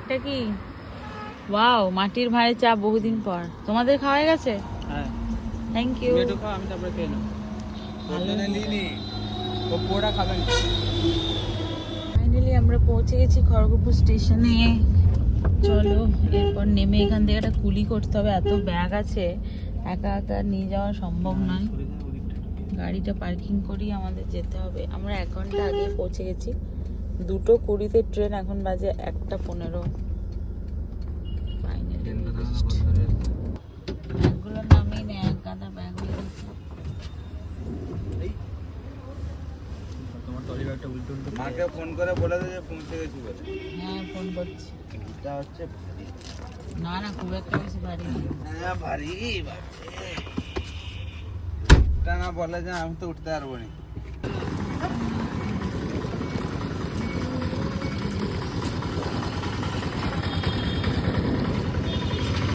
এটা কি? ওয়াও, মাটির ভাঁড়ে চা বহুদিন পর। তোমাদের খাওয়া হয়ে গেছে? হ্যাঁ, থ্যাংক ইউ। একটু খাও, আমি তারপরে খেয়ে নেব। ওজনে নিইনি, ও পোড়া খাবেন। ফাইনালি আমরা পৌঁছে গেছি খড়গপুর স্টেশনে। চলো এরপর নেমে এখান থেকে একটা কুলি করতে হবে, এত ব্যাগ আছে একা একা নিয়ে যাওয়া সম্ভব নয়। গাড়িটা পার্কিং করি আমাদের যেতে হবে। আমরা 1 ঘন্টা আগে পৌঁছে গেছি। 2:20 ট্রেন, এখন বাজে 1:15। ফাইনালি ব্যাগগুলো নামিয়ে নেয়, এক গাদা ব্যাগ হয়ে গেছে। তোমার টলি ব্যাগটা উল্টো উল্টো। মাকে ফোন করে বলে দে যে পৌঁছে গেছি বলে। হ্যাঁ, ফোন করছি। এটা হচ্ছে ভারী। না না, খুব একটা বেশি ভারী না। হ্যাঁ ভারী, বাপরে। এটা না বলে যে আমি তো উঠতে পারবো না।